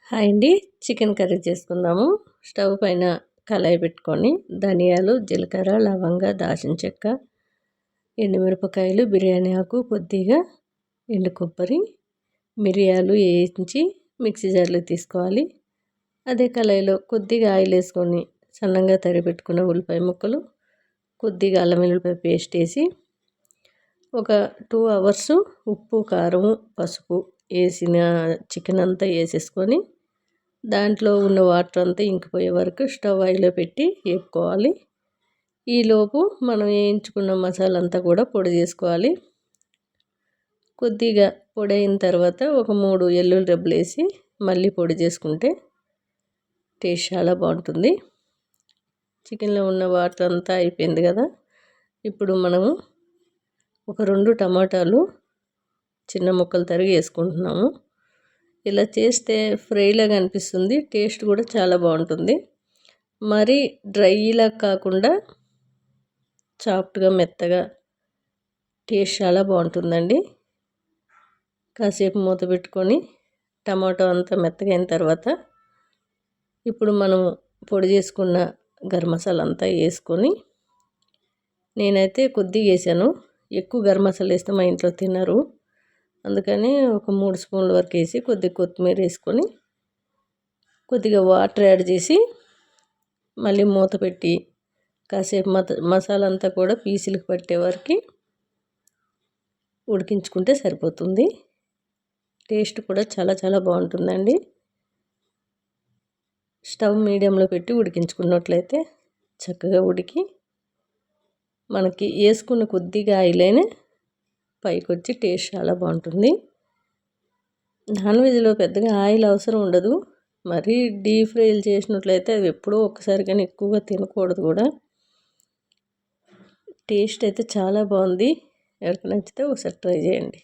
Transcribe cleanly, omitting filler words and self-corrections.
Hi అండి. Chicken curry చేసుకుందాము. Stove పైన కళాయి పెట్టుకొని ధనియాలు, జీలకర్ర, లవంగ, దాల్చిన చెక్క, ఎండుమిరపకాయలు, బిర్యానీ ఆకు, కొద్దిగా ఎండు కొబ్బరి, మిరియాలు వేయించి మిక్సీ జార్లో తీసుకోవాలి. అదే కళాయిలో కొద్దిగా ఆయిల్ వేసుకొని సన్నంగా తరిగి పెట్టుకున్న ఉల్లిపాయ ముక్కలు, కొద్దిగా అల్లం వెల్లుల్లిపాయ పేస్ట్ వేసి ఒక 2 అవర్స్ ఉప్పు, కారం, పసుపు వేసిన చికెన్ అంతా వేసేసుకొని దాంట్లో ఉన్న వాటర్ అంతా ఇంకిపోయే వరకు స్టవ్ హైలో పెట్టి వేపుకోవాలి. ఈలోపు మనం వేయించుకున్న మసాలా అంతా కూడా పొడి చేసుకోవాలి. కొద్దిగా పొడి అయిన తర్వాత ఒక 3 వెల్లుల్లి రెబ్బలు వేసి మళ్ళీ పొడి చేసుకుంటే టేస్ట్ చాలా బాగుంటుంది. చికెన్లో ఉన్న వాటర్ అంతా అయిపోయింది కదా. ఇప్పుడు మనము ఒక 2 టమాటాలు చిన్న ముక్కలు తరిగి వేసుకుంటున్నాము. ఇలా చేస్తే ఫ్రైలాగా అనిపిస్తుంది. టేస్ట్ కూడా చాలా బాగుంటుంది. మరీ డ్రైలా కాకుండా సాఫ్ట్గా మెత్తగా టేస్ట్ చాలా బాగుంటుందండి. కాసేపు మూత పెట్టుకొని టమాటో అంతా మెత్తగా అయిన తర్వాత ఇప్పుడు మనం పొడి చేసుకున్న గరం మసాలా అంతా వేసుకొని, నేనైతే కొద్దిగా వేసాను. ఎక్కువ గరం మసాలా వేస్తే మా ఇంట్లో తినరు. అందుకని ఒక 3 స్పూన్ల వరకు వేసి కొద్దిగా కొత్తిమీర వేసుకొని కొద్దిగా వాటర్ యాడ్ చేసి మళ్ళీ మూత పెట్టి కాసేపు మసాలా అంతా కూడా పీసులకు పట్టే వరకు ఉడికించుకుంటే సరిపోతుంది. టేస్ట్ కూడా చాలా చాలా బాగుంటుందండి. స్టవ్ మీడియంలో పెట్టి ఉడికించుకున్నట్లయితే చక్కగా ఉడికి మనకి వేసుకున్న కొద్దిగా ఆయిలైనా పైకి వచ్చి టేస్ట్ చాలా బాగుంటుంది. నాన్ వెజ్లో పెద్దగా ఆయిల్ అవసరం ఉండదు. మరీ డీప్ ఫ్రైలు చేసినట్లయితే అవి ఎప్పుడో ఒకసారి కానీ ఎక్కువగా తినకూడదు కూడా. టేస్ట్ అయితే చాలా బాగుంది. ఎవరికి నచ్చితే ఒకసారి ట్రై చేయండి.